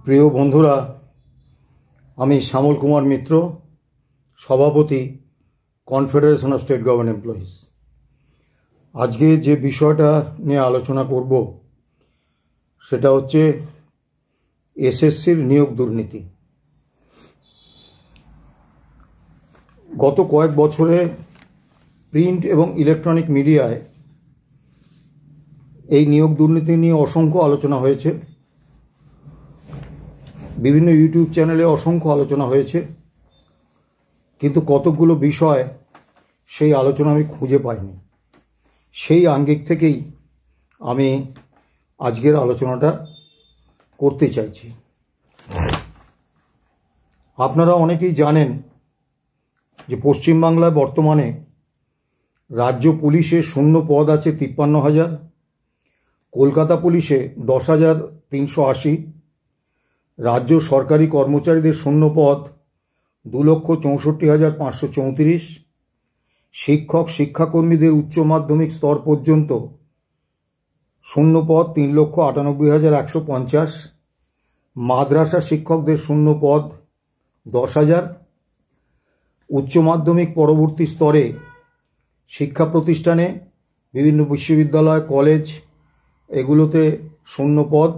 প্রিয় বন্ধুরা, আমি শ্যামল কুমার মিত্র, সভাপতি confederation of state government employees. আজকে যে বিষয়টা নিয়ে আলোচনা করব সেটা হচ্ছে এসএসসির নিয়োগ দুর্নীতি। গত কয়েক বছরে প্রিন্ট এবং ইলেকট্রনিক মিডিয়ায় এই নিয়োগ দুর্নীতি নিয়ে অসংখ্য আলোচনা হয়েছে, বিভিন্ন ইউটিউব চ্যানেলে অসংখ্য আলোচনা হয়েছে, কিন্তু কতকগুলো বিষয় সেই আলোচনা আমি খুঁজে পাইনি। সেই আঙ্গিক থেকেই আমি আজকের আলোচনাটা করতে চাইছি। আপনারা অনেকেই জানেন যে পশ্চিমবাংলায় বর্তমানে রাজ্য পুলিশে শূন্য পদ আছে 53,000, কলকাতা পুলিশে 10,380, রাজ্য সরকারি কর্মচারীদের শূন্য পদ 2,64,534, শিক্ষক শিক্ষাকর্মীদের উচ্চ মাধ্যমিক স্তর পর্যন্ত শূন্য পদ 3,98,150, মাদ্রাসা শিক্ষকদের শূন্য পদ 10,000, উচ্চ মাধ্যমিক পরবর্তী স্তরে শিক্ষা প্রতিষ্ঠানে বিভিন্ন বিশ্ববিদ্যালয় কলেজ এগুলোতে শূন্য পদ,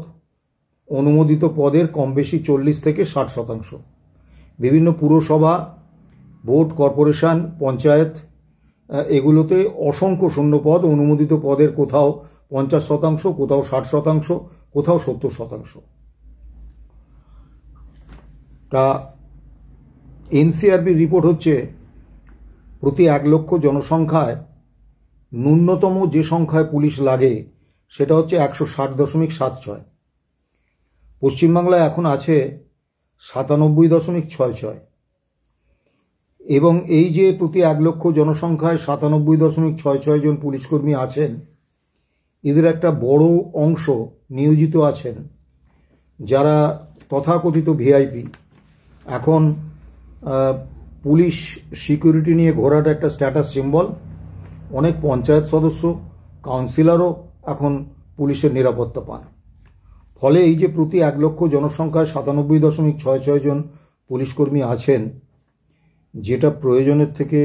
অনুমোদিত পদের কম বেশি 40 থেকে 60%, বিভিন্ন পুরসভা বোর্ড কর্পোরেশন পঞ্চায়েত এগুলোতে অসংখ্য শূন্য পদ, অনুমোদিত পদের কোথাও 50%, কোথাও 60%, কোথাও 70%। তা এনসিআরবি রিপোর্ট হচ্ছে প্রতি 1 লক্ষ জনসংখ্যায় ন্যূনতম যে সংখ্যায় পুলিশ লাগে সেটা হচ্ছে 160.76। পশ্চিমবাংলায় এখন আছে 97.66, এবং এই যে প্রতি 1 লক্ষ জনসংখ্যায় 97.66 জন পুলিশকর্মী আছেন, এদের একটা বড় অংশ নিয়োজিত আছেন যারা তথাকথিত ভিআইপি। এখন পুলিশ সিকিউরিটি নিয়ে ঘোরাটা একটা স্ট্যাটাস সিম্বল। অনেক পঞ্চায়েত সদস্য কাউন্সিলরও এখন পুলিশের নিরাপত্তা পান। ফলে এই যে প্রতি 1 লক্ষ জনসংখ্যায় 97.66 জন পুলিশকর্মী আছেন, যেটা প্রয়োজনের থেকে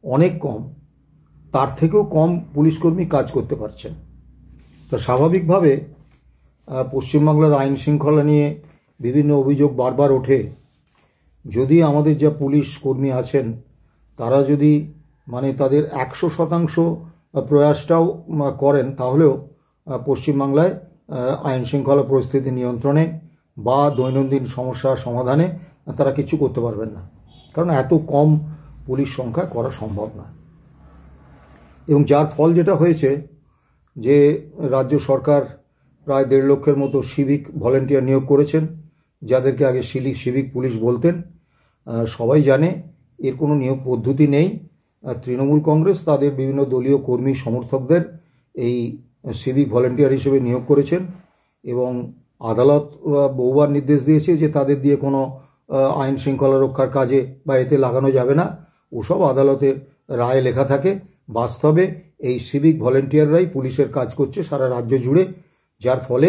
অনেক কম, তার থেকেও কম পুলিশকর্মী কাজ করতে পারছেন। তো স্বাভাবিকভাবে পশ্চিমবাংলার আইন শৃঙ্খলা নিয়ে বিভিন্ন অভিযোগ বারবার ওঠে। যদি আমাদের যা পুলিশ কর্মী আছেন তারা যদি তাদের 100% প্রয়াসটাও করেন, তাহলেও পশ্চিমবাংলায় আইন শৃঙ্খলা পরিস্থিতি নিয়ন্ত্রণে বা দৈনন্দিন সমস্যা সমাধানে তারা কিছু করতে পারবেন না, কারণ এত কম পুলিশ সংখ্যা করা সম্ভব না। এবং যার ফল যেটা হয়েছে যে রাজ্য সরকার প্রায় 1.5 লক্ষের মতো সিভিক ভলেন্টিয়ার নিয়োগ করেছেন, যাদেরকে আগে সিভিক পুলিশ বলতেন। সবাই জানে এর কোনো নিয়োগ পদ্ধতি নেই। তৃণমূল কংগ্রেস তাদের বিভিন্ন দলীয় কর্মী সমর্থকদের এই সিভিক ভলেন্টিয়ার হিসেবে নিয়োগ করেছেন, এবং আদালত বহুবার নির্দেশ দিয়েছে যে তাদের দিয়ে কোনো আইন শৃঙ্খলা রক্ষার কাজে বা এতে লাগানো যাবে না। ওসব আদালতের রায়ে লেখা থাকে। বাস্তবে এই সিভিক ভলেন্টিয়াররাই পুলিশের কাজ করছে সারা রাজ্য জুড়ে, যার ফলে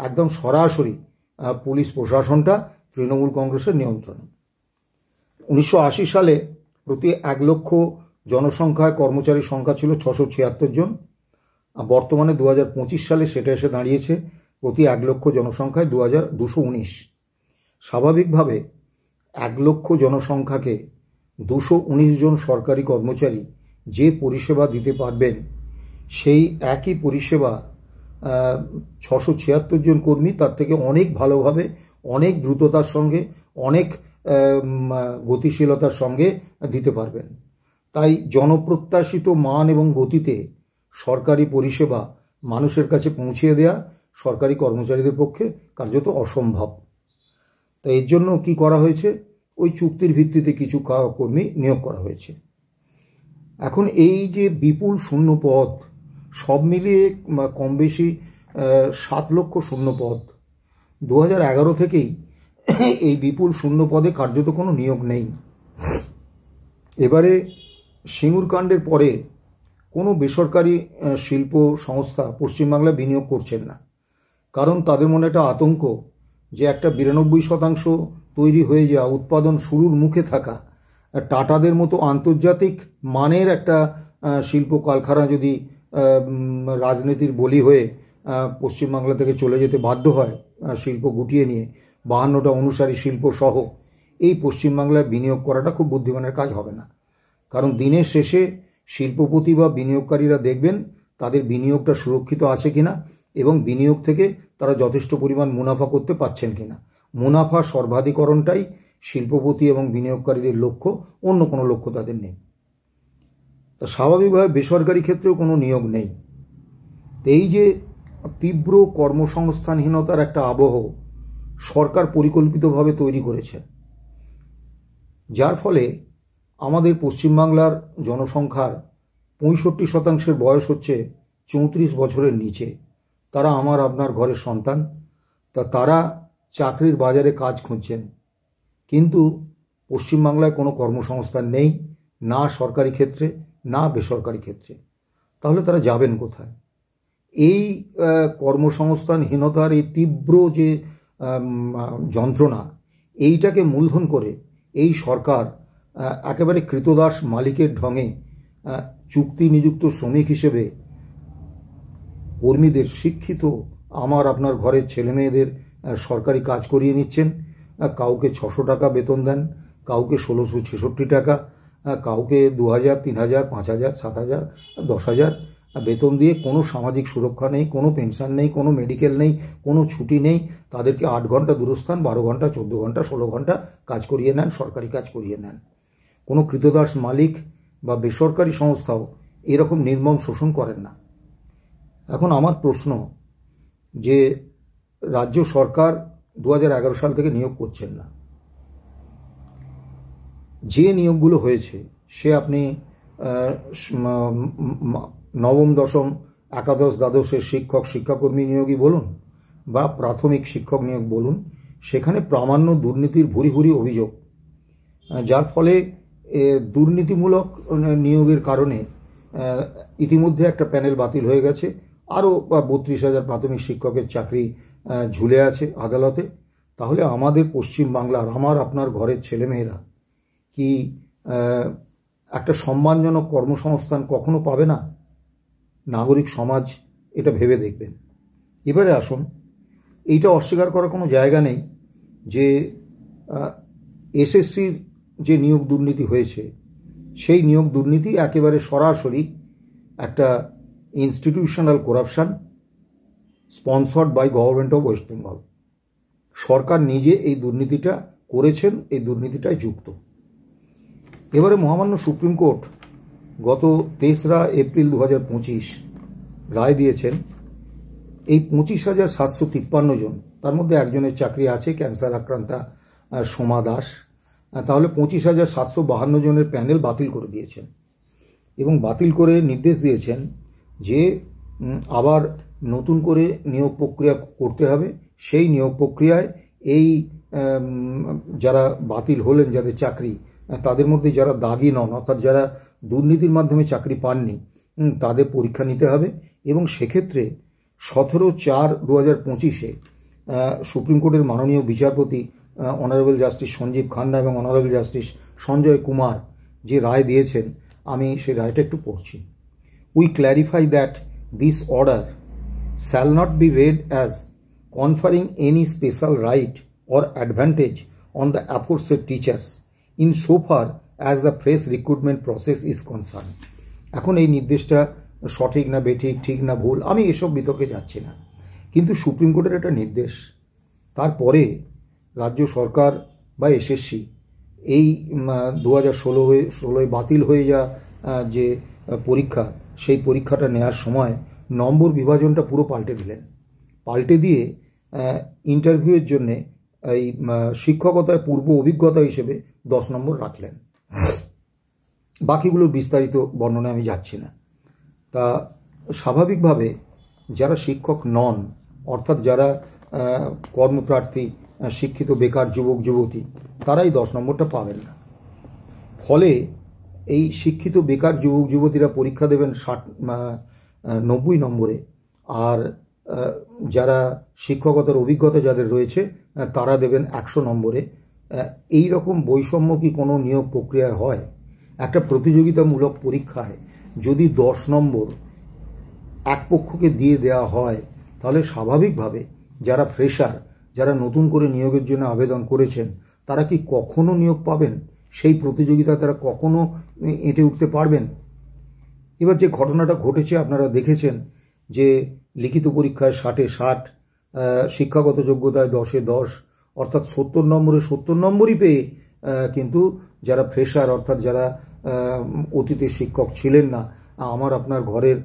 একদম সরাসরি পুলিশ প্রশাসনটা তৃণমূল কংগ্রেসের নিয়ন্ত্রণে। 1980 সালে প্রতি 1 লক্ষ জনসংখ্যায় কর্মচারী সংখ্যা ছিল 676 জন। বর্তমানে 2025 সালে সেটা এসে দাঁড়িয়েছে প্রতি 1 লক্ষ জনসংখ্যায় 219। স্বাভাবিকভাবে 1 লক্ষ জনসংখ্যাকে 219 জন সরকারি কর্মচারী যে পরিষেবা দিতে পারবেন, সেই একই পরিষেবা 676 জন কর্মী তার থেকে অনেক ভালোভাবে, অনেক দ্রুততার সঙ্গে, অনেক গতিশীলতার সঙ্গে দিতে পারবেন। তাই জনপ্রত্যাশিত মান এবং গতিতে সরকারি পরিষেবা মানুষের কাছে পৌঁছিয়ে দেয়া সরকারি কর্মচারীদের পক্ষে কার্যত অসম্ভব। তাই এর জন্য কি করা হয়েছে, ওই চুক্তির ভিত্তিতে কিছু কর্মী নিয়োগ করা হয়েছে। এখন এই যে বিপুল শূন্য পদ, সব মিলিয়ে কম বেশি 7 লক্ষ শূন্য পদ, 2011 থেকেই এই বিপুল শূন্য পদে কার্যত কোনো নিয়োগ নেই। এবারে সিঙ্গুর কাণ্ডের পরে কোনো বেসরকারি শিল্প সংস্থা পশ্চিমবাংলায় বিনিয়োগ করছেন না, কারণ তাদের মনে একটা আতঙ্ক যে একটা 92% তৈরি হয়ে যাওয়া, উৎপাদন শুরুর মুখে থাকা টাটাদের মতো আন্তর্জাতিক মানের একটা শিল্প কারখানা যদি রাজনীতির বলি হয়ে পশ্চিমবাংলা থেকে চলে যেতে বাধ্য হয় শিল্প গুটিয়ে নিয়ে, 52টা অনুসারী শিল্প সহ, এই পশ্চিমবাংলায় বিনিয়োগ করাটা খুব বুদ্ধিমানের কাজ হবে না। কারণ দিনের শেষে শিল্পপতি বা বিনিয়োগকারীরা দেখবেন তাদের বিনিয়োগটা সুরক্ষিত আছে কিনা এবং বিনিয়োগ থেকে তারা যথেষ্ট পরিমাণ মুনাফা করতে পারছেন কিনা। মুনাফা সর্বাধিকরণটাই শিল্পপতি এবং বিনিয়োগকারীদের লক্ষ্য, অন্য কোনো লক্ষ্য তাদের নেই। তা স্বাভাবিকভাবে বেসরকারি ক্ষেত্রেও কোনো নিয়োগ নেই। এই যে তীব্র কর্মসংস্থানহীনতার একটা আবহ সরকার পরিকল্পিতভাবে তৈরি করেছে, যার ফলে আমাদের পশ্চিমবাংলার জনসংখ্যার 65% বয়স হচ্ছে 34 বছরের নিচে। তারা আমার আপনার ঘরের সন্তান, তারা চাকরির বাজারে কাজ খুঁজছেন, কিন্তু পশ্চিমবাংলায় কোনো কর্মসংস্থান নেই, না সরকারি ক্ষেত্রে না বেসরকারি ক্ষেত্রে। তাহলে তারা যাবেন কোথায়? এই কর্মসংস্থানহীনতার এই তীব্র যে যন্ত্রণা, এইটাকে মূলধন করে এই সরকার একেবারে কৃতদাস মালিকের ঢঙে চুক্তি নিযুক্ত শ্রমিক হিসেবে কর্মীদের, শিক্ষিত আমার আপনার ঘরের ছেলেমেয়েদের সরকারি কাজ করিয়ে নিচ্ছেন। কাউকে 600 টাকা বেতন দেন, কাউকে 1666 টাকা, কাউকে 2000, 3000, 5000, 7000, 10,000 বেতন দিয়ে কোনো সামাজিক সুরক্ষা নেই, কোনো পেনশন নেই, কোনো মেডিকেল নেই, কোনো ছুটি নেই। তাদেরকে 8 ঘন্টা দূরস্থান, 12 ঘন্টা, 14 ঘন্টা, 16 ঘন্টা কাজ করিয়ে নেন, সরকারি কাজ করিয়ে নেন। কোনো কৃতদাস মালিক বা বেসরকারি সংস্থাও এরকম নির্মম শোষণ করেন না। এখন আমার প্রশ্ন যে রাজ্য সরকার 2011 সাল থেকে নিয়োগ করছেন না, যে নিয়োগগুলো হয়েছে সে আপনি নবম, দশম, একাদশ, দ্বাদশের শিক্ষক শিক্ষাকর্মী নিয়োগই বলুন বা প্রাথমিক শিক্ষক নিয়োগ বলুন, সেখানে প্রামাণ্য দুর্নীতির ভুরি ভুরি অভিযোগ, যার ফলে দুর্নীতিমূলক নিয়োগের কারণে ইতিমধ্যে একটা প্যানেল বাতিল হয়ে গেছে। আরও 32,000 প্রাথমিক শিক্ষকের চাকরি ঝুলে আছে আদালতে। তাহলে আমাদের পশ্চিমবাংলার, আমার আপনার ঘরের ছেলেমেয়েরা কি একটা সম্মানজনক কর্মসংস্থান কখনো পাবে না? নাগরিক সমাজ এটা ভেবে দেখবেন। এবারে আসুন, এইটা অস্বীকার করার কোনো জায়গা নেই যে এসএসসির যে নিয়োগ দুর্নীতি হয়েছে, সেই নিয়োগ দুর্নীতি একেবারে সরাসরি একটা institutional corruption sponsored by government of West Bengal. সরকার নিজে এই দুর্নীতিটা করেছেন, এই দুর্নীতিটায় যুক্ত। এবারে মহামান্য সুপ্রিম কোর্ট গত 23 এপ্রিল 2025 রায় দিয়েছেন এই 25,753 জন, তার মধ্যে একজনের চাকরি আছে, ক্যান্সার আক্রান্তা সোমা দাস। তাহলে 25,752 জনের প্যানেল বাতিল করে দিয়েছেন এবং বাতিল করে নির্দেশ দিয়েছেন যে আবার নতুন করে নিয়োগ প্রক্রিয়া করতে হবে। সেই নিয়োগ প্রক্রিয়ায় এই যারা বাতিল হলেন, যাদের চাকরি, তাদের মধ্যে যারা দাগি নন, অর্থাৎ যারা দুর্নীতির মাধ্যমে চাকরি পাননি, তাদের পরীক্ষা নিতে হবে। এবং সেক্ষেত্রে 17/4/2025 সুপ্রিম কোর্টের মাননীয় বিচারপতি অনারেবল জাস্টিস সঞ্জীব খান্না এবং অনারেবল জাস্টিস সঞ্জয় কুমার যে রায় দিয়েছেন, আমি সেই রায়টা একটু পড়ছি। We clarify that this order shall not be read as conferring any special right or advantage on the aforesaid teachers in so far as the fresh recruitment process is concern. এখন এই নির্দেশটা সঠিক না বেঠিক, ঠিক না ভুল, আমি এসব বিতর্কে যাচ্ছি না, কিন্তু সুপ্রিম কোর্টের একটা নির্দেশ, তারপরে রাজ্য সরকার বা এসএসসি এই 2016 বাতিল হয়ে যা যে পরীক্ষা, সেই পরীক্ষাটা নেওয়ার সময় নম্বর বিভাজনটা পুরো পাল্টে দিলেন। পাল্টে দিয়ে ইন্টারভিউয়ের জন্যে এই শিক্ষকতায় পূর্ব অভিজ্ঞতা হিসেবে 10 নম্বর রাখলেন। বাকিগুলোর বিস্তারিত বর্ণনায় আমি যাচ্ছি না। তা স্বাভাবিকভাবে যারা শিক্ষক নন, অর্থাৎ যারা কর্মপ্রার্থী, শিক্ষিত বেকার যুবক যুবতী, তারাই 10 নম্বরটা পাবেন না। ফলে এই শিক্ষিত বেকার যুবক যুবতীরা পরীক্ষা দেবেন 90 নম্বরে, আর যারা শিক্ষকতার অভিজ্ঞতা যাদের রয়েছে তারা দেবেন 100 নম্বরে। এই রকম বৈষম্য কি কোনো নিয়োগ প্রক্রিয়ায় হয়? একটা প্রতিযোগিতামূলক পরীক্ষায় যদি 10 নম্বর এক পক্ষকে দিয়ে দেওয়া হয়, তাহলে স্বাভাবিকভাবে যারা ফ্রেশার, যারা নতুন করে নিয়োগের জন্য আবেদন করেছেন, তারা কি কখনো নিয়োগ পাবেন? সেই প্রতিযোগিতা তারা কখনো এঁটে উঠতে পারবেন? এবার যে ঘটনাটা ঘটেছে আপনারা দেখেছেন যে লিখিত পরীক্ষায় 60-এ 60, শিক্ষাগত যোগ্যতায় 10-এ 10, অর্থাৎ 70 নম্বরে 70 নম্বরই পেয়ে কিন্তু যারা ফ্রেশার, অর্থাৎ যারা অতীতে শিক্ষক ছিলেন না, আমার আপনার ঘরের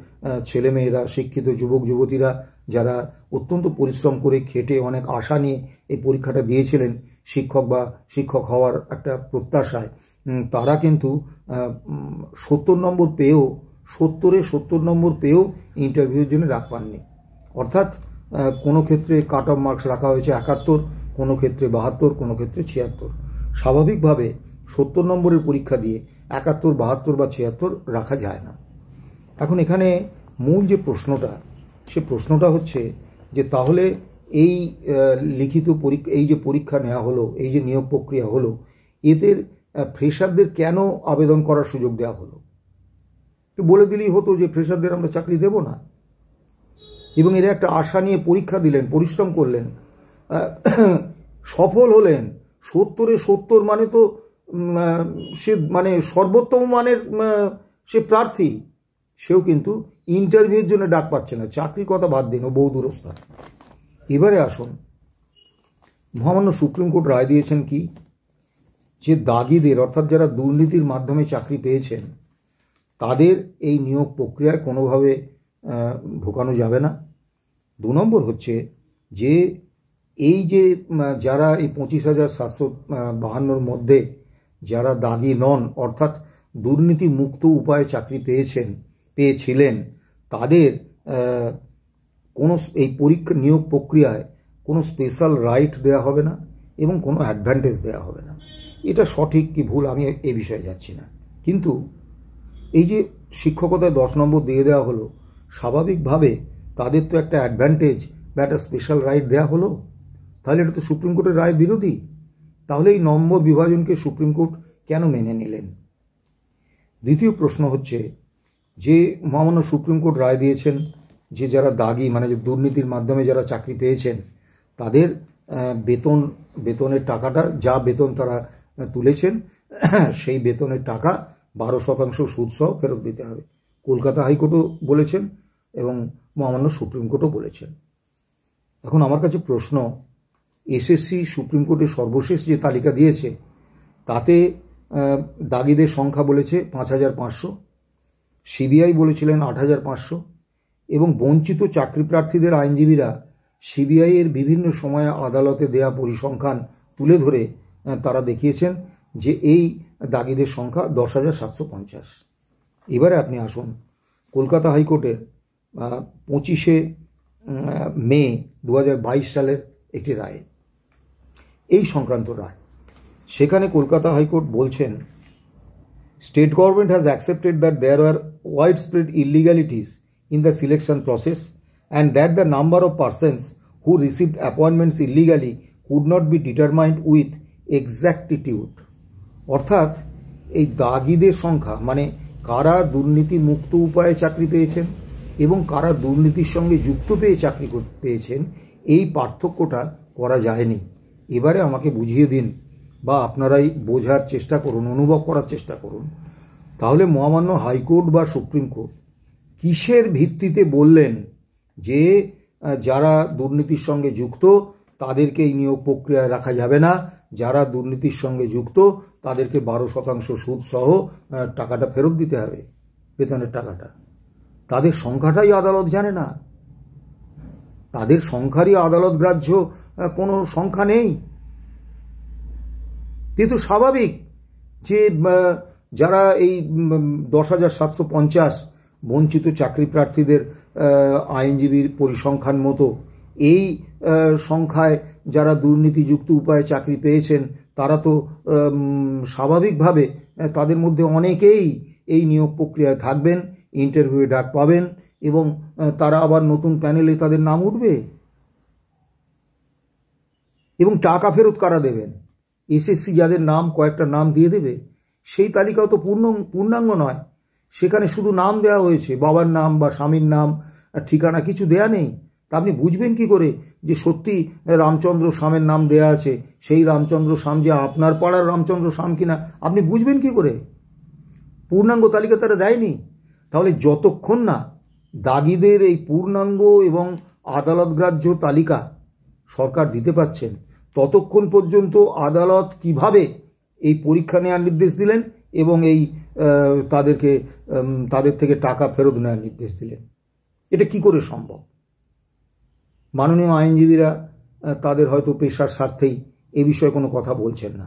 ছেলেমেয়েরা, শিক্ষিত যুবক যুবতীরা যারা অত্যন্ত পরিশ্রম করে খেটে অনেক আশা নিয়ে এই পরীক্ষাটা দিয়েছিলেন শিক্ষক হওয়ার একটা প্রত্যাশায়, তারা কিন্তু 70 নম্বর পেয়েও 70-এ 70 নম্বর পেয়েও ইন্টারভিউর জন্য ডাক পাননি। অর্থাৎ কোনো ক্ষেত্রে কাট অফ মার্কস রাখা হয়েছে 71, কোনো ক্ষেত্রে 72, কোনো ক্ষেত্রে 76। স্বাভাবিকভাবে 70 নম্বরের পরীক্ষা দিয়ে 71, 72 বা 76 রাখা যায় না। এখন এখানে মূল যে প্রশ্নটা, সে প্রশ্নটা হচ্ছে যে তাহলে এই লিখিত পরীক্ষা, এই যে পরীক্ষা নেওয়া হলো, এই যে নিয়োগ প্রক্রিয়া হলো, এদের ফ্রেশারদের কেন আবেদন করার সুযোগ দেওয়া হলো? তো বলে দিলেই হতো যে ফ্রেশারদের আমরা চাকরি দেব না। এবং এরা একটা আশা নিয়ে পরীক্ষা দিলেন, পরিশ্রম করলেন, সফল হলেন। 70-এ 70 মানে তো সে মানে সর্বোত্তম মানের সে প্রার্থী, সেও কিন্তু ইন্টারভিউর জন্য ডাক পাচ্ছে না। চাকরির কথা বাদ দিন, ও বহু দূরস্থ। এবারে আসুন, মহামান্য সুপ্রিম কোর্ট রায় দিয়েছেন কি, যে দাগিদের, অর্থাৎ যারা দুর্নীতির মাধ্যমে চাকরি পেয়েছেন, তাদের এই নিয়োগ প্রক্রিয়ায় কোনোভাবে ঢোকানো যাবে না। 2 নম্বর হচ্ছে যে এই যে যারা এই 25,752-র মধ্যে যারা দাগি নন, অর্থাৎ দুর্নীতি মুক্ত উপায়ে চাকরি পেয়েছিলেন, তাদের কোনো এই নিয়োগ প্রক্রিয়ায় কোনো স্পেশাল রাইট দেওয়া হবে না এবং কোনো অ্যাডভান্টেজ দেওয়া হবে না। এটা সঠিক কি ভুল আমি এ বিষয়ে যাচ্ছি না, কিন্তু এই যে শিক্ষকতায় 10 নম্বর দিয়ে দেওয়া হলো, স্বাভাবিকভাবে তাদের তো একটা অ্যাডভান্টেজ বা একটা স্পেশাল রাইট দেওয়া হলো, তাহলে এটা তো সুপ্রিম কোর্টের রায় বিরোধী। তাহলে এই নম্বর বিভাজনকে সুপ্রিম কোর্ট কেন মেনে নিলেন? দ্বিতীয় প্রশ্ন হচ্ছে যে মহামান্য সুপ্রিম কোর্ট রায় দিয়েছেন যে যারা দাগি, মানে যে দুর্নীতির মাধ্যমে যারা চাকরি পেয়েছেন, তাদের বেতনের টাকাটা, যা বেতন তারা তুলেছেন, সেই বেতনের টাকা 12% সুদসহ ফেরত দিতে হবে। কলকাতা হাইকোর্টও বলেছেন এবং মহামান্য সুপ্রিম কোর্টও বলেছেন। এখন আমার কাছে প্রশ্ন, এসএসসি সুপ্রিম কোর্টের সর্বশেষ যে তালিকা দিয়েছে, তাতে দাগিদের সংখ্যা বলেছে 5,500, সিবিআই বলেছিলেন 8,500, এবং বঞ্চিত চাকরি প্রার্থীদের আইনজীবীরা সিবিআই এর বিভিন্ন সময়ে আদালতে দেয়া পরিসংখ্যান তুলে ধরে তারা দেখিয়েছেন যে এই দাগিদের সংখ্যা 10,750। এবারে আপনি আসুন কলকাতা হাইকোর্টের 25শে মে 2022 সালের একটি রায়, এই সংক্রান্ত রায়। সেখানে কলকাতা হাইকোর্ট বলছেন, state government has accepted that there are widespread illegalities in the selection process and that the number of persons who received appointments illegally could not be determined with exactitude। অর্থাৎ এই দাগিদের সংখ্যা, মানে কারা দুর্নীতি মুক্ত উপায়ে চাকরি পেয়েছেন এবং কারা দুর্নীতির সঙ্গে যুক্ত পেয়ে চাকরি পেয়েছেন, এই পার্থক্যটা করা যায়নি। এবারে আমাকে বুঝিয়ে দিন, বা আপনারাই বোঝার চেষ্টা করুন, অনুভব করার চেষ্টা করুন, তাহলে মহামান্য হাইকোর্ট বা সুপ্রিম কোর্ট কিসের ভিত্তিতে বললেন যে যারা দুর্নীতির সঙ্গে যুক্ত তাদেরকে এই নিয়োগ প্রক্রিয়ায় রাখা যাবে না, যারা দুর্নীতির সঙ্গে যুক্ত তাদেরকে 12% সুদ সহ টাকাটা ফেরত দিতে হবে, বেতনের টাকাটা? তাদের সংখ্যাটাই আদালত জানে না, তাদের সংখ্যারই আদালত গ্রাহ্য কোনো সংখ্যা নেই। কিন্তু স্বাভাবিক যে যারা এই 10,750 বঞ্চিত চাকরি প্রার্থীদের আইনজীবীর পরিসংখ্যান মতো এই সংখ্যায় যারা দুর্নীতিযুক্ত উপায়ে চাকরি পেয়েছেন, তারা তো স্বাভাবিকভাবে তাদের মধ্যে অনেকেই এই নিয়োগ প্রক্রিয়ায় থাকবেন, ইন্টারভিউয়ে ডাক পাবেন এবং তারা আবার নতুন প্যানেলে তাদের নাম উঠবে? এবং টাকা ফেরত কারা দেবেন? এসএসসি যাদের নাম, কয়েকটা নাম দিয়ে দেবে, সেই তালিকাও তো পূর্ণাঙ্গ নয়। সেখানে শুধু নাম দেওয়া হয়েছে, বাবার নাম বা স্বামীর নাম, ঠিকানা কিছু দেয়া নেই। তা আপনি বুঝবেন কি করে যে সত্যি রামচন্দ্র স্বামের নাম দেয়া আছে, সেই রামচন্দ্র স্বাম যে আপনার পাড়ার রামচন্দ্র স্বাম কিনা আপনি বুঝবেন কি করে? পূর্ণাঙ্গ তালিকা তারা দেয়নি। তাহলে যতক্ষণ না দাগিদের এই পূর্ণাঙ্গ এবং আদালতগ্রাহ্য তালিকা সরকার দিতে পারছেন, ততক্ষণ পর্যন্ত আদালত কিভাবে এই পরীক্ষা নেওয়ার নির্দেশ দিলেন এবং এই তাদের থেকে টাকা ফেরত নেওয়ার নির্দেশ দিলেন? এটা কি করে সম্ভব? মাননীয় আইনজীবীরা তাদের হয়তো পেশার স্বার্থেই এ বিষয়ে কোনো কথা বলছেন না,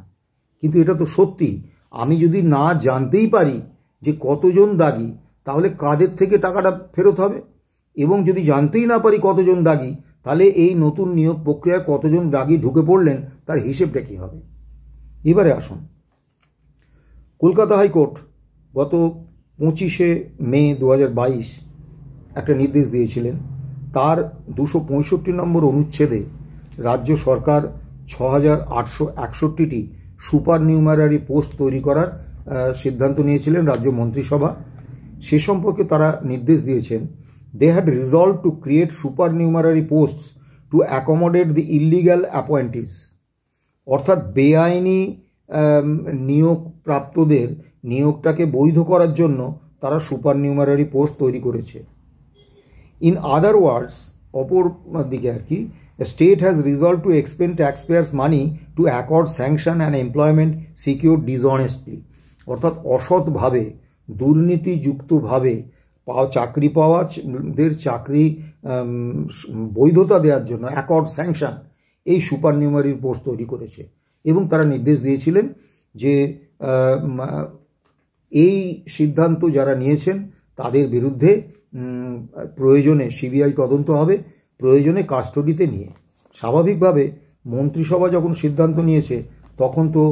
কিন্তু এটা তো সত্যি। আমি যদি না জানতেই পারি যে কতজন দাগি, তাহলে কাদের থেকে টাকাটা ফেরত হবে? এবং যদি জানতেই না পারি কতজন দাগি, তাহলে এই নতুন নিয়োগ প্রক্রিয়ায় কতজন দাগি ঢুকে পড়লেন তার হিসেবটা কী হবে? এবারে আসুন, কলকাতা হাইকোর্ট গত 25শে মে 2022 একটা নির্দেশ দিয়েছিলেন। তার 265 নম্বর অনুচ্ছেদে রাজ্য সরকার 6861টি সুপার নিউমারারি পোস্ট তৈরি করার সিদ্ধান্ত নিয়েছিলেন রাজ্য মন্ত্রিসভা। সে সম্পর্কে তারা নির্দেশ দিয়েছেন, they had resolve to create super numerary posts to accommodate the illegal appointees. অর্থাৎ বেআইনি নিয়োগ প্রাপ্তদের নিয়োগটাকে বৈধ করার জন্য তারা সুপার নিউমারারি পোস্ট তৈরি করেছে। ইন আদার ওয়ার্ডস, অপর দিকে আর কি, state has resolve to expend taxpayers money to accord sanction and employment secure dishonestly. অর্থাৎ অসৎভাবে, দুর্নীতিযুক্তভাবে চাকরি পাওয়াদের চাকরি বৈধতা দেওয়ার জন্য অ্যাকর্ড স্যাংশন এই সুপার নিউমারি পোস্ট তৈরি করেছে। এবং তারা নির্দেশ দিয়েছিলেন যে এই সিদ্ধান্ত যারা নিয়েছেন তাদের বিরুদ্ধে প্রয়োজনে সিবিআই তদন্ত হবে, প্রয়োজনে কাস্টডিতে নিয়ে। স্বাভাবিকভাবে মন্ত্রিসভা যখন সিদ্ধান্ত নিয়েছে, তখন তো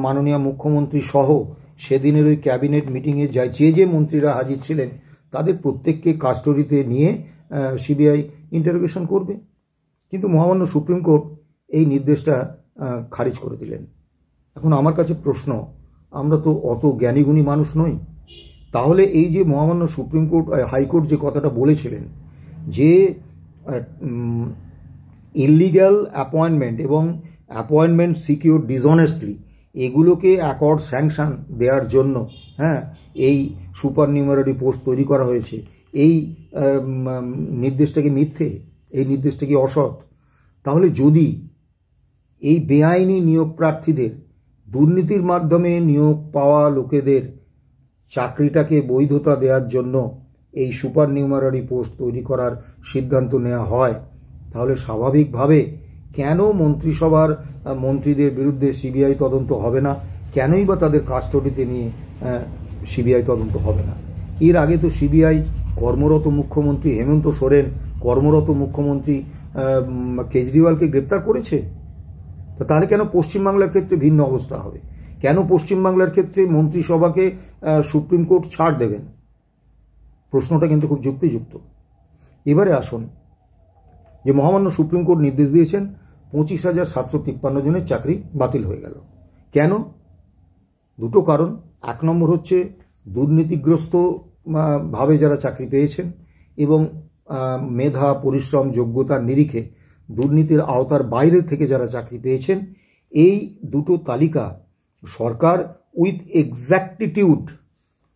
মাননীয় মুখ্যমন্ত্রী সহ সেদিনের ওই ক্যাবিনেট মিটিংয়ে যে মন্ত্রীরা হাজির ছিলেন তাদের প্রত্যেককে কাস্টডিতে নিয়ে সিবিআই ইন্টারোগেশন করবে। কিন্তু মহামান্য সুপ্রিম কোর্ট এই নির্দেশটা খারিজ করে দিলেন। এখন আমার কাছে প্রশ্ন, আমরা তো অত জ্ঞানীগুণী মানুষ নই, তাহলে এই যে মহামান্য সুপ্রিম কোর্ট, হাইকোর্ট যে কথাটা বলেছিলেন যে ইলিগ্যাল অ্যাপয়েন্টমেন্ট এবং অ্যাপয়েন্টমেন্ট সিকিউর ডিসঅনেস্টলি, এগুলোকে অ্যাকর্ড স্যাংশন দেওয়ার জন্য এই সুপার নিউমারারি পোস্ট তৈরি করা হয়েছে, এই নির্দেশটা কি মিথ্যে? এই নির্দেশটা কি অসৎ? তাহলে যদি এই বেআইনি নিয়োগ প্রার্থীদের, দুর্নীতির মাধ্যমে নিয়োগ পাওয়া লোকেদের চাকরিটাকে বৈধতা দেওয়ার জন্য এই সুপার নিউমারারি পোস্ট তৈরি করার সিদ্ধান্ত নেওয়া হয়, তাহলে স্বাভাবিকভাবে কেন মন্ত্রিসভার মন্ত্রীদের বিরুদ্ধে সিবিআই তদন্ত হবে না? কেনই বা তাদের কাস্টডিতে নিয়ে সিবিআই তদন্ত হবে না? এর আগে তো সিবিআই কর্মরত মুখ্যমন্ত্রী হেমন্ত সোরেন, কর্মরত মুখ্যমন্ত্রী কেজরিওয়ালকে গ্রেপ্তার করেছে। তাহলে কেন পশ্চিমবাংলার ক্ষেত্রে ভিন্ন অবস্থা হবে? কেন পশ্চিমবাংলার ক্ষেত্রে মন্ত্রিসভাকে সুপ্রিম কোর্ট ছাড় দেবেন? প্রশ্নটা কিন্তু খুব যুক্তিযুক্ত। এবারে আসুন, যে মহামান্য সুপ্রিম কোর্ট নির্দেশ দিয়েছেন 25,753 জনের চাকরি বাতিল হয়ে গেল। কেন? দুটো কারণ। এক নম্বর হচ্ছে দুর্নীতিগ্রস্ত ভাবে যারা চাকরি পেয়েছেন এবং মেধা, পরিশ্রম, যোগ্যতার নিরিখে দুর্নীতির আওতার বাইরে থেকে যারা চাকরি পেয়েছেন, এই দুটো তালিকা সরকার উইথ এক্স্যাক্টিটিউড,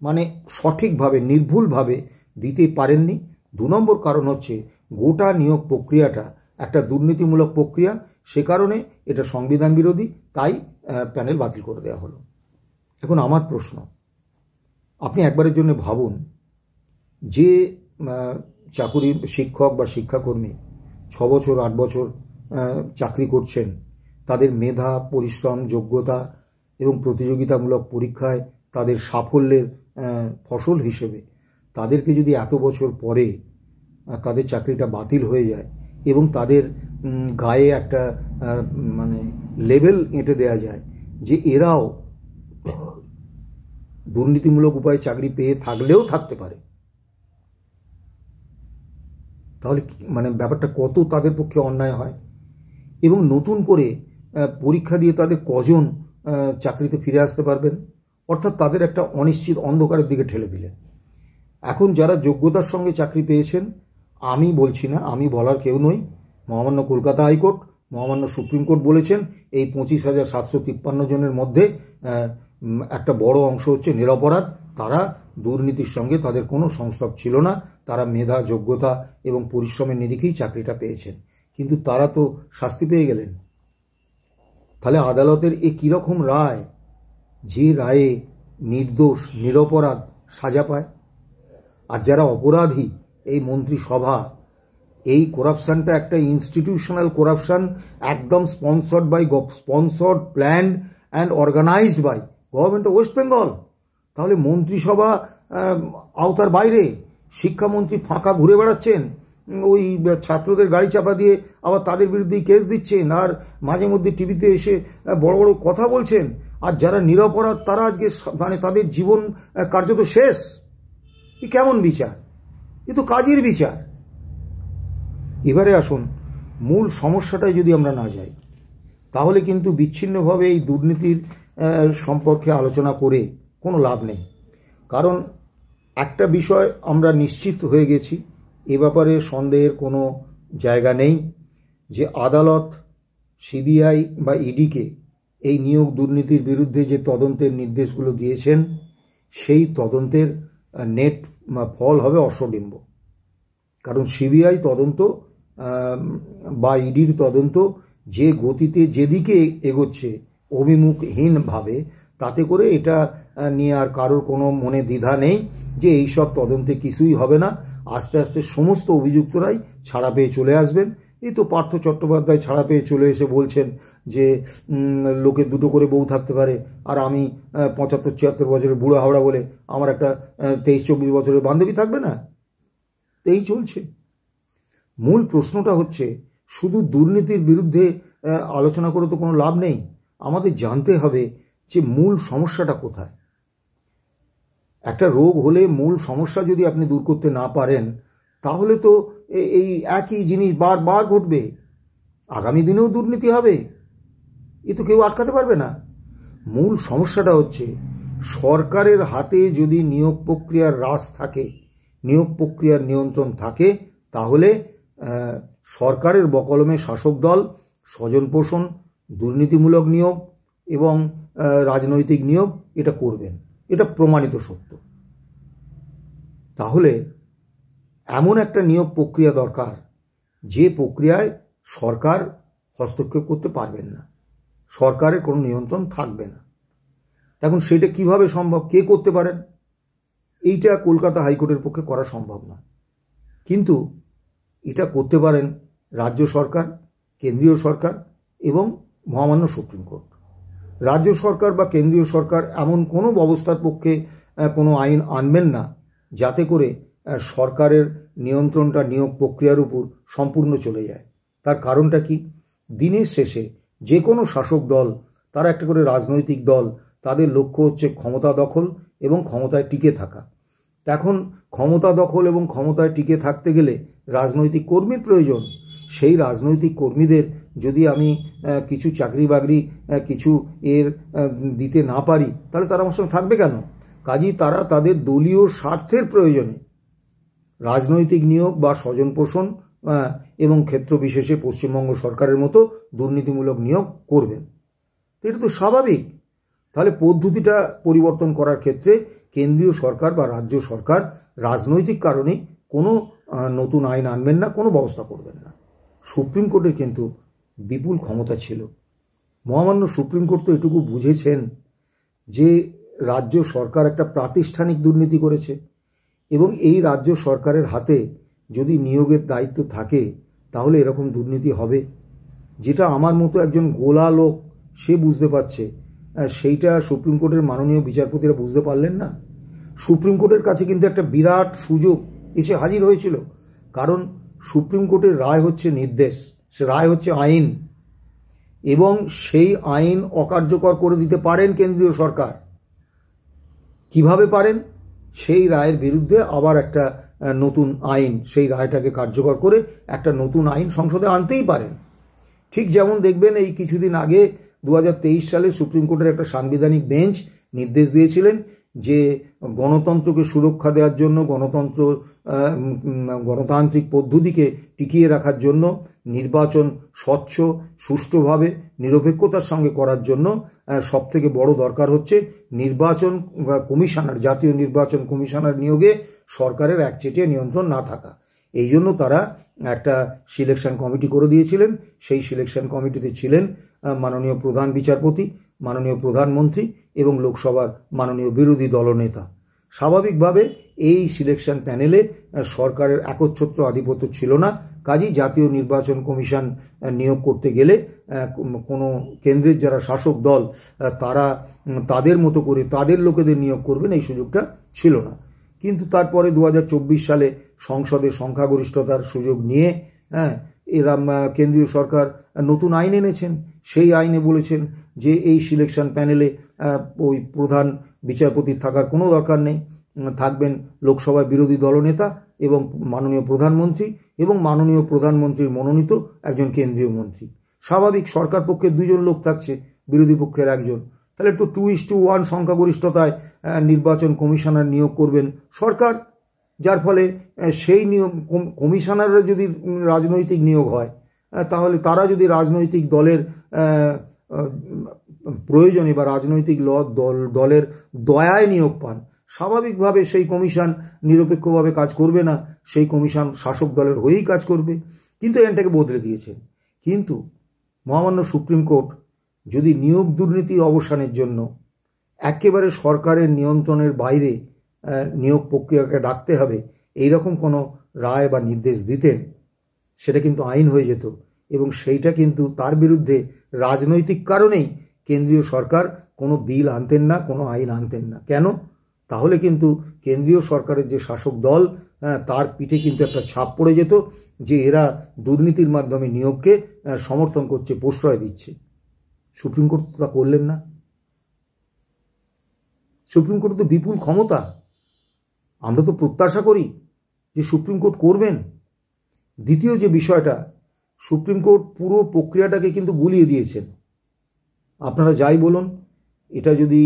মানে সঠিকভাবে, নির্ভুলভাবে দিতে পারেননি। 2 নম্বর কারণ হচ্ছে গোটা নিয়োগ প্রক্রিয়াটা একটা দুর্নীতিমূলক প্রক্রিয়া, সে কারণে এটা সংবিধান বিরোধী, তাই প্যানেল বাতিল করে দেওয়া হলো। এখন আমার প্রশ্ন, আপনি একবারের জন্য ভাবুন, যে চাকুরি শিক্ষক বা শিক্ষাকর্মী 6 বছর 8 বছর চাকরি করছেন, তাদের মেধা, পরিশ্রম, যোগ্যতা এবং প্রতিযোগিতামূলক পরীক্ষায় তাদের সাফল্যের ফসল হিসেবে তাদেরকে যদি এত বছর পরে তাদের চাকরিটা বাতিল হয়ে যায় এবং তাদের গায়ে একটা মানে লেবেল এঁটে দেওয়া যায় যে এরাও দুর্নীতিমূলক উপায়ে চাকরি পেয়ে থাকলেও থাকতে পারে, তাহলে মানে ব্যাপারটা কত তাদের পক্ষে অন্যায় হয়। এবং নতুন করে পরীক্ষা দিয়ে তাদের কজন চাকরিতে ফিরে আসতে পারবেন, অর্থাৎ তাদের একটা অনিশ্চিত অন্ধকারের দিকে ঠেলে দিলেন। এখন যারা যোগ্যতার সঙ্গে চাকরি পেয়েছেন, আমি বলছি না, আমি বলার কেউ নই, মহামান্য কলকাতা হাইকোর্ট, মহামান্য সুপ্রিম কোর্ট বলেছেন এই 25,753 জনের মধ্যে একটা বড় অংশ হচ্ছে নিরপরাধ, তারা দুর্নীতির সঙ্গে তাদের কোনো সংস্রব ছিল না, তারা মেধা, যোগ্যতা এবং পরিশ্রমের নিরিখেই চাকরিটা পেয়েছেন, কিন্তু তারা তো শাস্তি পেয়ে গেলেন। তাহলে আদালতের এ কীরকম রায়, যে রায়ে নির্দোষ নিরপরাধ সাজা পায়, আর যারা অপরাধী এই মন্ত্রিসভা, এই করাপশানটা একটা ইনস্টিটিউশনাল করাপশান, একদম sponsored planned and organised by government of West Bengal. তাহলে মন্ত্রিসভা আওতার বাইরে শিক্ষামন্ত্রী ফাঁকা ঘুরে বেড়াচ্ছেন, ওই ছাত্রদের গাড়ি চাপা দিয়ে আবার তাদের বিরুদ্ধেই কেস দিচ্ছেন, আর মাঝে মধ্যে টিভিতে এসে বড় বড় কথা বলছেন, আর যারা নিরপরাধ তারা আজকে মানে তাদের জীবন কার্যত শেষ। এ কেমন বিচার? এ তো কাজের বিচার। এবারে আসুন, মূল সমস্যাটাই যদি আমরা না যাই, তাহলে কিন্তু বিচ্ছিন্নভাবে এই দুর্নীতির সম্পর্কে আলোচনা করে কোনো লাভ নেই। কারণ একটা বিষয় আমরা নিশ্চিত হয়ে গেছি, এ ব্যাপারে সন্দেহের কোনো জায়গা নেই, যে আদালত সিবিআই বা ইডিকে এই নিয়োগ দুর্নীতির বিরুদ্ধে যে তদন্তের নির্দেশগুলো দিয়েছেন, সেই তদন্তের নেট ফল হবে অশ্বডিম্ব। কারণ সিবিআই তদন্ত বা ইডির তদন্ত যে গতিতে যেদিকে এগোচ্ছে অভিমুখহীনভাবে, তাতে করে এটা নিয়ে আর কারোর কোনো মনে দ্বিধা নেই যে এইসব তদন্তে কিছুই হবে না, আস্তে আস্তে সমস্ত অভিযুক্তরাই ছাড়া পেয়ে চলে আসবেন। এই তো পার্থ চট্টোপাধ্যায় ছাড়া পেয়ে চলে এসে বলছেন যে লোকের দুটো করে বউ থাকতে পারে, আর আমি 75-76 বছরের বুড়ো হাওড়া বলে আমার একটা 23-24 বছরের বান্ধবী থাকবে না। এই চলছে। মূল প্রশ্নটা হচ্ছে, শুধু দুর্নীতির বিরুদ্ধে আলোচনা করে তো কোনো লাভ নেই, আমাদের জানতে হবে যে মূল সমস্যাটা কোথায়। একটা রোগ হলে মূল সমস্যা যদি আপনি দূর করতে না পারেন, তাহলে তো এই একই জিনিস বারবার ঘটবে, আগামী দিনেও দুর্নীতি হবে, এ তো কেউ আটকাতে পারবে না। মূল সমস্যাটা হচ্ছে, সরকারের হাতে যদি নিয়োগ প্রক্রিয়ার রাশ থাকে, নিয়োগ প্রক্রিয়ার নিয়ন্ত্রণ থাকে, তাহলে সরকারের বকলমে শাসক দল স্বজনপোষণ, দুর্নীতিমূলক নিয়োগ এবং রাজনৈতিক নিয়োগ এটা করবেন, এটা প্রমাণিত সত্য। তাহলে এমন একটা নিয়োগ প্রক্রিয়া দরকার, যে প্রক্রিয়ায় সরকার হস্তক্ষেপ করতে পারবেন না, সরকারের কোনো নিয়ন্ত্রণ থাকবে না। এখন সেটা কিভাবে সম্ভব, কে করতে পারেন? এইটা কলকাতা হাইকোর্টের পক্ষে করা সম্ভব না, কিন্তু এটা করতে পারেন রাজ্য সরকার, কেন্দ্রীয় সরকার এবং মহামান্য সুপ্রিম কোর্ট। রাজ্য সরকার বা কেন্দ্রীয় সরকার এমন কোনো ব্যবস্থার পক্ষে কোনো আইন আনবেন না যাতে করে সরকারের নিয়ন্ত্রণটা নিয়োগ প্রক্রিয়ার উপর সম্পূর্ণ চলে যায়। তার কারণটা কি? দিনের শেষে যে কোনো শাসক দল, তারা একটা করে রাজনৈতিক দল, তাদের লক্ষ্য হচ্ছে ক্ষমতা দখল এবং ক্ষমতায় টিকে থাকা। এখন ক্ষমতা দখল এবং ক্ষমতায় টিকে থাকতে গেলে রাজনৈতিক কর্মীর প্রয়োজন। সেই রাজনৈতিক কর্মীদের যদি আমি কিছু চাকরি বাকরি কিছু দিতে না পারি, তাহলে তারা আমার সঙ্গে থাকবে কেন? কাজেই তারা তাদের দলীয় স্বার্থের প্রয়োজনে রাজনৈতিক নিয়োগ বা স্বজনপোষণ এবং ক্ষেত্র বিশেষে পশ্চিমবঙ্গ সরকারের মতো দুর্নীতিমূলক নিয়োগ করবেন। এটা তো স্বাভাবিক। তাহলে পদ্ধতিটা পরিবর্তন করার ক্ষেত্রে কেন্দ্রীয় সরকার বা রাজ্য সরকার রাজনৈতিক কারণে কোনো নতুন আইন আনবেন না, কোনো ব্যবস্থা করবেন না। সুপ্রিম কোর্টের কিন্তু বিপুল ক্ষমতা ছিল। মহামান্য সুপ্রিম কোর্ট তো এটুকু বুঝেছেন যে রাজ্য সরকার একটা প্রাতিষ্ঠানিক দুর্নীতি করেছে, এবং এই রাজ্য সরকারের হাতে যদি নিয়োগের দায়িত্ব থাকে, তাহলে এরকম দুর্নীতি হবে। যেটা আমার মতো একজন গোলা লোক সে বুঝতে পারছে, সেইটা সুপ্রিম কোর্টের মাননীয় বিচারপতিরা বুঝতে পারলেন না। সুপ্রিম কোর্টের কাছে কিন্তু একটা বিরাট সুযোগ এসে হাজির হয়েছিল, কারণ সুপ্রিম কোর্টের রায় হচ্ছে নির্দেশ, সে রায় হচ্ছে আইন, এবং সেই আইন অকার্যকর করে দিতে পারেন কেন্দ্রীয় সরকার। কিভাবে পারেন? সেই রায়ের বিরুদ্ধে আবার একটা নতুন আইন, সেই রায়টাকে কার্যকর করে একটা নতুন আইন সংসদে আনতেই পারেন। ঠিক যেমন দেখবেন এই কিছুদিন আগে 2023 সালে সুপ্রিম কোর্টের একটা সাংবিধানিক বেঞ্চ নির্দেশ দিয়েছিলেন যে গণতন্ত্রকে সুরক্ষা দেওয়ার জন্য, গণতান্ত্রিক পদ্ধতিকে টিকিয়ে রাখার জন্য নির্বাচন স্বচ্ছ, সুষ্ঠুভাবে, নিরপেক্ষতার সঙ্গে করার জন্য সবথেকে বড় দরকার হচ্ছে নির্বাচন কমিশনার, জাতীয় নির্বাচন কমিশনার নিয়োগে সরকারের একচেটিয়া নিয়ন্ত্রণ না থাকা। এই জন্য তারা একটা সিলেকশন কমিটি করে দিয়েছিলেন। সেই সিলেকশন কমিটিতে ছিলেন মাননীয় প্রধান বিচারপতি, মাননীয় প্রধানমন্ত্রী এবং লোকসভার মাননীয় বিরোধী দলনেতা। স্বাভাবিকভাবে এই সিলেকশন প্যানেলে সরকারের একচ্ছত্র আধিপত্য ছিল না। কাজেই জাতীয় নির্বাচন কমিশন নিয়োগ করতে গেলে কোনো কেন্দ্রের যারা শাসক দল তারা তাদের মতো করে তাদের লোকেদের নিয়োগ করবেন, এই সুযোগটা ছিল না। কিন্তু তারপরে 2024 সালে সংসদে সংখ্যাগরিষ্ঠতার সুযোগ নিয়ে এরা কেন্দ্রীয় সরকার নতুন আইন এনেছেন। সেই আইনে বলেছেন যে এই সিলেকশন প্যানেলে ওই প্রধান বিচারপতির থাকার কোনো দরকার নেই, থাকবেন লোকসভায় বিরোধী দলনেতা এবং মাননীয় প্রধানমন্ত্রী এবং মাননীয় প্রধানমন্ত্রীর মনোনীত একজন কেন্দ্রীয় মন্ত্রী। স্বাভাবিক, সরকার পক্ষের 2জন লোক থাকছে, বিরোধী পক্ষের 1জন, তাহলে তো 2:1 সংখ্যাগরিষ্ঠতায় নির্বাচন কমিশনার নিয়োগ করবেন সরকার। যার ফলে সেই নিয়োগ কমিশনাররা যদি রাজনৈতিক নিয়োগ হয়, তাহলে তারা যদি রাজনৈতিক দলের প্রয়োজনে বা রাজনৈতিক দলের দয়ায় নিয়োগ পান, স্বাভাবিকভাবে সেই কমিশন নিরপেক্ষভাবে কাজ করবে না, সেই কমিশন শাসক দলের হয়েই কাজ করবে। কিন্তু এটাকে বদলে দিয়েছেন। কিন্তু মহামান্য সুপ্রিম কোর্ট যদি নিয়োগ দুর্নীতির অবসানের জন্য একেবারে সরকারের নিয়ন্ত্রণের বাইরে নিয়োগ প্রক্রিয়াকে ডাকতে হবে এইরকম কোনো রায় বা নির্দেশ দিতেন, সেটা কিন্তু আইন হয়ে যেত এবং সেইটা কিন্তু তার বিরুদ্ধে রাজনৈতিক কারণেই কেন্দ্রীয় সরকার কোনো বিল আনতেন না, কোনো আইন আনতেন না। কেন? তাহলে কিন্তু কেন্দ্রীয় সরকারের যে শাসক দল তার পিঠে কিন্তু একটা ছাপ পড়ে যেত যে এরা দুর্নীতির মাধ্যমে নিয়োগকে সমর্থন করছে, প্রশ্রয় দিচ্ছে। সুপ্রিম কোর্ট তো তা করলেন না। সুপ্রিম কোর্ট তো বিপুল ক্ষমতা, আমরা তো প্রত্যাশা করি যে সুপ্রিম কোর্ট করবেন। দ্বিতীয় যে বিষয়টা, সুপ্রিম কোর্ট পুরো প্রক্রিয়াটাকে কিন্তু গুলিয়ে দিয়েছেন। আপনারা যাই বলুন, এটা যদি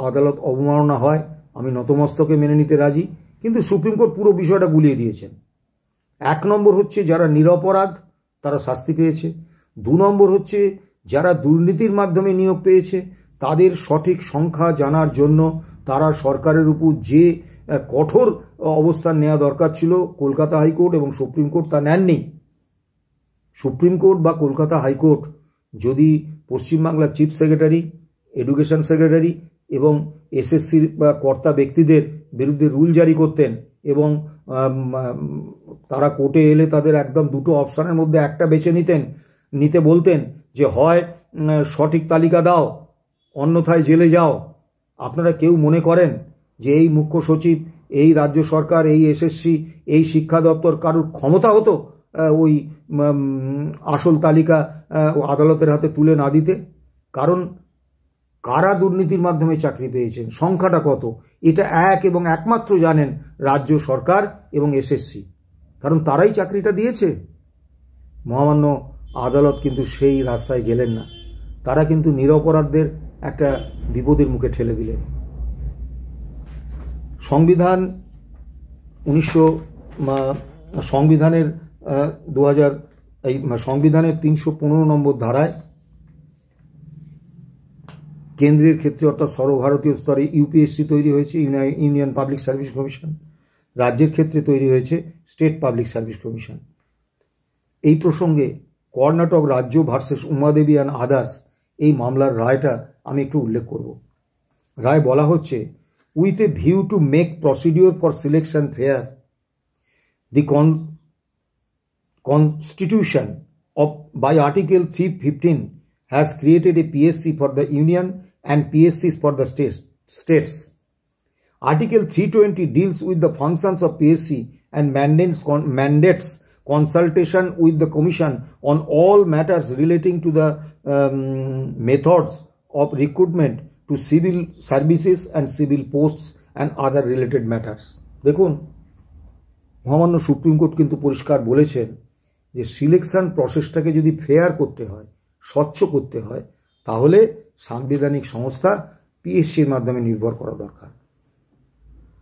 আদালত অবমাননা হয় আমি নতমস্তকে মেনে নিতে রাজি, কিন্তু সুপ্রিম কোর্ট পুরো বিষয়টা গুলিয়ে দিয়েছেন। 1 নম্বর হচ্ছে যারা নিরপরাধ তারা শাস্তি পেয়েছে, 2 নম্বর হচ্ছে যারা দুর্নীতির মাধ্যমে নিয়োগ পেয়েছে তাদের সঠিক সংখ্যা জানার জন্য তারা সরকারের উপর যে কঠোর অবস্থান নেওয়া দরকার ছিল কলকাতা হাইকোর্ট এবং সুপ্রিম কোর্ট তা নেননি। সুপ্রিম কোর্ট বা কলকাতা হাইকোর্ট যদি পশ্চিমবাংলার চিফ সেক্রেটারি, এডুকেশন সেক্রেটারি এবং এসএসসির কর্তা ব্যক্তিদের বিরুদ্ধে রুল জারি করতেন এবং তারা কোর্টে এলে তাদের একদম 2টো অপশানের মধ্যে একটা বেছে নিতে বলতেন যে হয় সঠিক তালিকা দাও, অন্যথায় জেলে যাও, আপনারা কেউ মনে করেন যে এই মুখ্য সচিব, এই রাজ্য সরকার, এই এসএসসি, এই শিক্ষা দপ্তর কারুর ক্ষমতা হতো ওই আসল তালিকা আদালতের হাতে তুলে না দিতে? কারণ কারা দুর্নীতির মাধ্যমে চাকরি পেয়েছেন, সংখ্যাটা কত, এটা এক এবং একমাত্র জানেন রাজ্য সরকার এবং এসএসসি, কারণ তারাই চাকরিটা দিয়েছে। মহামান্য আদালত কিন্তু সেই রাস্তায় গেলেন না, তারা কিন্তু নিরপরাধদের একটা বিপদের মুখে ঠেলে দিলেন। সংবিধান সংবিধানের 315 নম্বর ধারায় কেন্দ্রের ক্ষেত্রে অর্থাৎ সর্বভারতীয় স্তরে ইউপিএসসি তৈরি হয়েছে, ইউনিয়ন পাবলিক সার্ভিস কমিশন। রাজ্যের ক্ষেত্রে তৈরি হয়েছে স্টেট পাবলিক সার্ভিস কমিশন। এই প্রসঙ্গে কর্ণাটক রাজ্য ভার্সেস উমাদেবী অ্যান্ড আদার্স এই মামলার রায়টা আমি একটু উল্লেখ করব। রায় বলা হচ্ছে, with a view to make procedure for selection fair, the Constitution by Article 315 has created a PSC for the Union and PSCs for the states. Article 320 deals with the functions of PSC and mandates consultation with the Commission on all matters relating to the methods of recruitment to civil services and civil posts and other related matters. দেখুন, মহামান্য supreme court কিন্তু পরিষ্কার বলেছেন যে selection প্রসেসটাকে যদি fair করতে হয়, স্বচ্ছ করতে হয়, তাহলে সাংবিধানিক সংস্থা পিএসসির মাধ্যমে নির্ভর করা দরকার।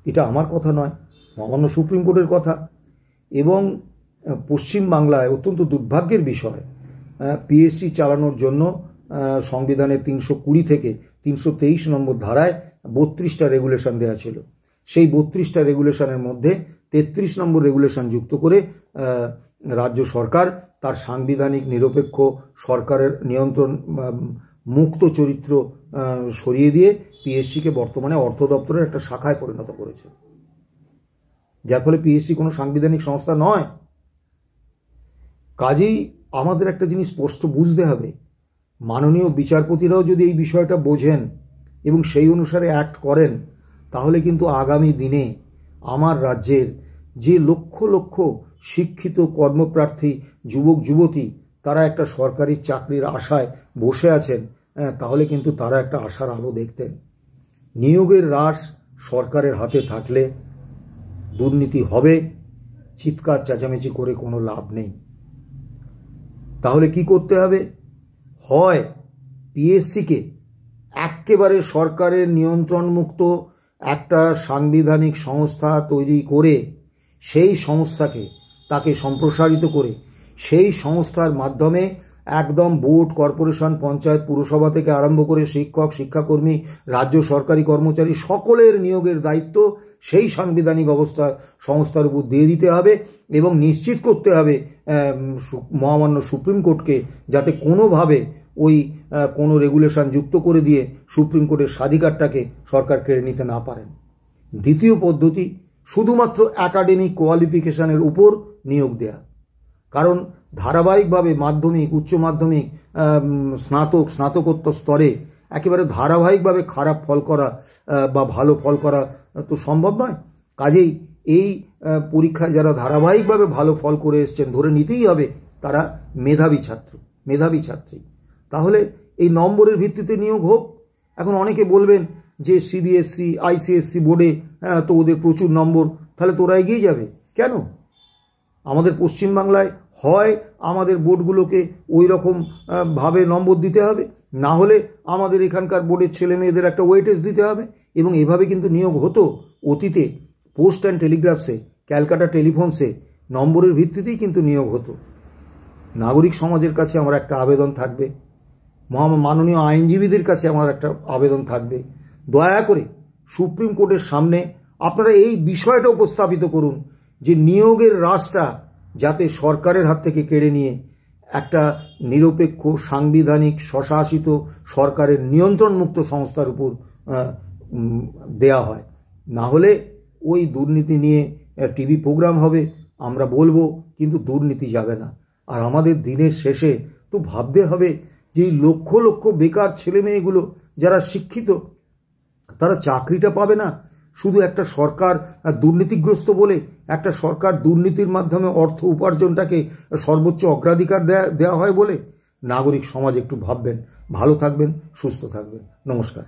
এটা আমার কথা নয়, মহামান্য সুপ্রিম কোর্টের কথা। এবং পশ্চিমবাংলায় অত্যন্ত দুর্ভাগ্যের বিষয়, পিএসসি চালানোর জন্য সংবিধানের 320 থেকে 323 নম্বর ধারায় 32টা রেগুলেশন দেওয়া ছিল। সেই 32টা রেগুলেশনের মধ্যে 33 নম্বর রেগুলেশন যুক্ত করে রাজ্য সরকার তার সাংবিধানিক নিরপেক্ষ সরকারের নিয়ন্ত্রণ মুক্ত চরিত্র সরিয়ে দিয়ে পিএসসিকে বর্তমানে অর্থ দপ্তরের একটা শাখায় পরিণত করেছে, যার ফলে পিএসসি কোনো সাংবিধানিক সংস্থা নয়। কাজেই আমাদের একটা জিনিস স্পষ্ট বুঝতে হবে, মাননীয় বিচারপতিরাও যদি এই বিষয়টা বোঝেন এবং সেই অনুসারে অ্যাক্ট করেন, তাহলে কিন্তু আগামী দিনে আমার রাজ্যের যে লক্ষ লক্ষ শিক্ষিত কর্মপ্রার্থী যুবক যুবতী তারা একটা সরকারি চাকরির আশায় বসে আছেন, তাহলে কিন্তু তারা একটা আশার আলো দেখতেন। নিয়োগের রাশ সরকারের হাতে থাকলে দুর্নীতি হবে, চিৎকার চেঁচামেচি করে কোনো লাভ নেই। তাহলে কি করতে হবে? হয় পিএসসিকে একেবারে সরকারের নিয়ন্ত্রণমুক্ত একটা সাংবিধানিক সংস্থা তৈরি করে সেই সংস্থাকে তাকে সম্প্রসারিত করে সেই সংস্থার মাধ্যমে একদম বোর্ড, কর্পোরেশন, পঞ্চায়েত, পুরসভা থেকে আরম্ভ করে শিক্ষক, শিক্ষাকর্মী, রাজ্য সরকারি কর্মচারী সকলের নিয়োগের দায়িত্ব সেই সাংবিধানিক সংস্থার উপর দিয়ে দিতে হবে এবং নিশ্চিত করতে হবে মহামান্য সুপ্রিম কোর্টকে যাতে কোনোভাবে ওই কোনো রেগুলেশন যুক্ত করে দিয়ে সুপ্রিম কোর্টের স্বাধিকারটাকে সরকার কেড়ে নিতে না পারেন। দ্বিতীয় পদ্ধতি, শুধুমাত্র একাডেমিক কোয়ালিফিকেশনের উপর নিয়োগ দেয়া। কারণ ধারাবাহিকভাবে মাধ্যমিক, উচ্চ মাধ্যমিক, স্নাতকোত্তর স্তরে একেবারে ধারাবাহিকভাবে খারাপ ফল করা বা ভালো ফল করা তো সম্ভব নয়। কাজেই এই পরীক্ষায় যারা ধারাবাহিকভাবে ভালো ফল করে এসছেন ধরে নিতেই হবে তারা মেধাবী ছাত্রী। তাহলে এই নম্বরের ভিত্তিতে নিয়োগ হোক। এখন অনেকে বলবেন যে সিবিএসসি, আইসিএসসি বোর্ডে তো ওদের প্রচুর নম্বর, তাহলে তোরা এগিয়ে যাবে কেন? আমাদের পশ্চিমবাংলায় হয় আমাদের বোর্ডগুলোকে ওই রকম ভাবে নম্বর দিতে হবে, না হলে আমাদের এখানকার বোর্ডের ছেলে মেয়েদের একটা ওয়েটেজ দিতে হবে। এবং এভাবে কিন্তু নিয়োগ হতো অতীতে। পোস্ট অ্যান্ড টেলিগ্রাফসে, ক্যালকাটা টেলিফোনসে নম্বরের ভিত্তিতেই কিন্তু নিয়োগ হতো। নাগরিক সমাজের কাছে আমার একটা আবেদন থাকবে, মাননীয় আইনজীবীদের কাছে আমার একটা আবেদন থাকবে, দয়া করে সুপ্রিম কোর্টের সামনে আপনারা এই বিষয়টা উপস্থাপিত করুন যে নিয়োগের রাশটা যাতে সরকারের হাত থেকে কেড়ে নিয়ে একটা নিরপেক্ষ, সাংবিধানিক, স্বশাসিত, সরকারের নিয়ন্ত্রণমুক্ত সংস্থার উপর দেয়া হয়। না হলে ওই দুর্নীতি নিয়ে টিভি প্রোগ্রাম হবে, আমরা বলবো, কিন্তু দুর্নীতি যাবে না। আর আমাদের দিনের শেষে তো ভাবতে হবে যে এই লক্ষ লক্ষ বেকার ছেলে মেয়েগুলো যারা শিক্ষিত তারা চাকরিটা পাবে না শুধু একটা সরকার দুর্নীতিগ্রস্ত বলে, একটা সরকার দুর্নীতির মাধ্যমে অর্থ উপার্জনটাকে সর্বোচ্চ অগ্রাধিকার দেওয়া হয় বলে। নাগরিক সমাজ একটু ভাববেন। ভালো থাকবেন, সুস্থ থাকবেন। নমস্কার।